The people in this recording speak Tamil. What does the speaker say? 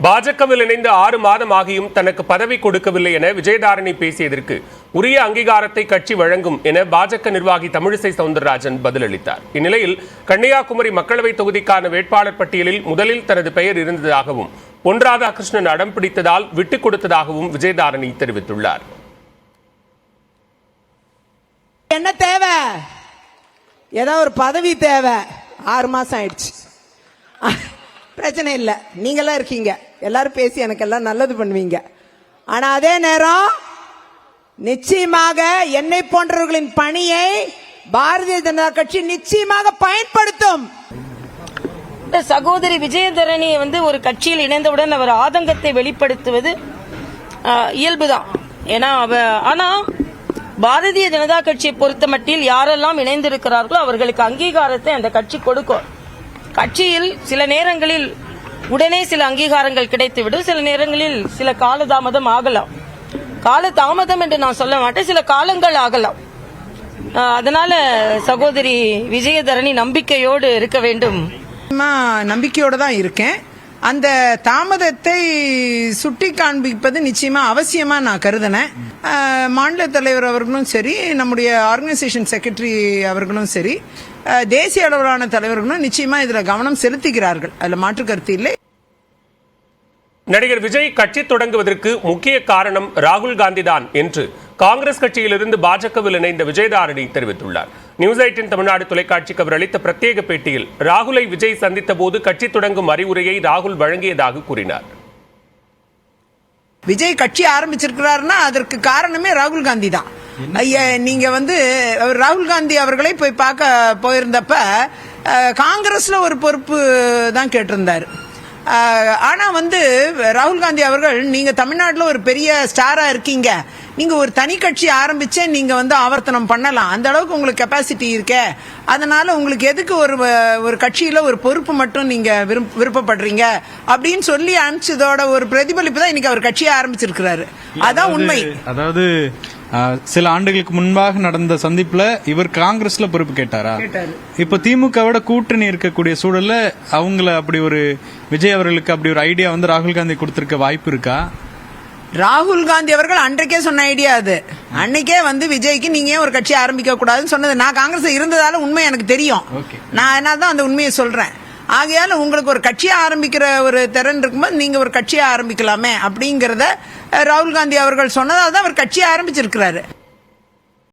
பாஜகவில் இணைந்து 6 மாதம் ஆகியும் தனக்கு பதவி கொடுக்கவில்லை என விஜயதாரணி பேசியதற்கு உரிய அங்கீகாரத்தை கட்சி வழங்கும் என பாஜக நிர்வாகி தமிழிசை சவுந்தரராஜன் பதிலளித்தார். இந்நிலையில் கன்னியாகுமரி மக்களவை தொகுதிக்கான வேட்பாளர் பட்டியலில் முதலில் தனது பெயர் இருந்ததாகவும் பொன் ராதாகிருஷ்ணன் அடம் பிடித்ததால் விட்டுக் கொடுத்ததாகவும் விஜயதாரணி தெரிவித்துள்ளார். என்ன தேவை? ஏதோ ஒரு பதவி தேவை. 6 மாசம் ஆயிடுச்சு, பிரச்சனை இல்லை. நீங்களாம் இருக்கீங்க, எல்லாரும் பேசி எனக்கு எல்லாம் நல்லது பண்ணுவீங்க. ஆனா அதே நேரம் நிச்சயமாக என்னை போன்றவர்களின் பணியை பாரதிய ஜனதா கட்சி நிச்சயமாக பயன்படுத்தும். சகோதரி விஜயதரணி ஒரு கட்சியில் இணைந்தவுடன் அவர் ஆதங்கத்தை வெளிப்படுத்துவது இயல்புதான். ஏன்னா ஆனா பாரதிய ஜனதா கட்சியை பொறுத்த மட்டில் யாரெல்லாம் இணைந்திருக்கிறார்களோ அவர்களுக்கு அங்கீகாரத்தை அந்த கட்சி கொடுக்கும். கட்சியில் சில நேரங்களில் உடனே சில அங்கீகாரங்கள் கிடைத்துவிடும், சில நேரங்களில் சில காலதாமதம் ஆகலாம். காலதாமதம் என்று நான் சொல்ல மாட்டேன், சில காலங்கள் ஆகலாம். அதனால சகோதரி விஜயதரணி நம்பிக்கையோடு இருக்க வேண்டும். நம்பிக்கையோடு தான் இருக்கேன். அந்த தாமதத்தை சுட்டி காண்பிப்பது நிச்சயமா அவசியமா நான் கருதினேன். மாநில தலைவர் அவர்களும் சரி, நம்முடைய ஆர்கனைசேஷன் செக்ரட்டரி அவர்களும் சரி, தேசிய அளவிலான தலைவர்களும் நிச்சயமா இதுல கவனம் செலுத்துகிறார்கள். அதுல மாற்று கருத்து இல்லை. நடிகர் விஜய் கட்சி தொடங்குவதற்கு முக்கிய காரணம் ராகுல் காந்தி தான் என்று காங்கிரஸ் கட்சியிலிருந்து பாஜகவில் இணைந்த விஜயதாரணி தெரிவித்துள்ளார். நியூஸ் 18 தமிழ்நாடு தொலைக்காட்சிக்கு அவர் அளித்த பிரத்யேக பேட்டியில் ராகுலை விஜய் சந்தித்த போது கட்சி தொடங்கும் அறிவுரையை ராகுல் வழங்கியதாக கூறினார். விஜய் கட்சி ஆரம்பிச்சிருக்கிறாருன்னா அதற்கு காரணமே ராகுல் காந்தி தான். நீங்க ராகுல் காந்தி அவர்களை போய் பார்க்க போயிருந்தப்ப காங்கிரஸ்ல ஒரு பொறுப்பு தான் கேட்டிருந்தாரு. ஆனா ராகுல் காந்தி அவர்கள், நீங்க தமிழ்நாட்டில் ஒரு பெரிய ஸ்டாரா இருக்கீங்க, நீங்க ஒரு தனி கட்சி ஆரம்பிச்சே நீங்க ஆவர்த்தனம் பண்ணலாம், அந்த அளவுக்கு உங்களுக்கு கெப்பாசிட்டி இருக்க, அதனால உங்களுக்கு எதுக்கு ஒரு கட்சியில ஒரு பொறுப்பு மட்டும் நீங்க விருப்பப்படுறீங்க அப்படின்னு சொல்லி அனுப்பிச்சதோட ஒரு பிரதிபலிப்பு தான் இன்னைக்கு அவர் கட்சியை ஆரம்பிச்சிருக்கிறாரு. அதான் உண்மை. அதாவது சில ஆண்டுகளுக்கு முன்பாக நடந்த சந்திப்புல இவர் காங்கிரஸ்ல பொறுப்பு கேட்டாரா? இப்ப திமுகவோட கூட்டணி இருக்கக்கூடிய சூழல்ல அவங்கள அப்படி ஒரு விஜய் அவர்களுக்கு அப்படி ஒரு ஐடியா ராகுல் காந்தி கொடுத்திருக்க வாய்ப்பு இருக்கா? ராகுல் காந்தி அவர்கள் அன்றைக்கே சொன்ன ஐடியா அது. அன்னைக்கே விஜய்க்கு நீங்க ஒரு கட்சி ஆரம்பிக்க கூடாதுன்னு சொன்னது. நான் காங்கிரஸ் இருந்ததால உண்மை எனக்கு தெரியும். நான் அதனாலதான் அந்த உண்மையை சொல்றேன். ஆகையால உங்களுக்கு ஒரு கட்சியை ஆரம்பிக்கிற ஒரு திறன் இருக்கும்போது நீங்க ஒரு கட்சியை ஆரம்பிக்கலாமே அப்படிங்கறத ராகுல் காந்தி அவர்கள் சொன்னதால தான் அவர் கட்சியை ஆரம்பிச்சிருக்கிறாரு.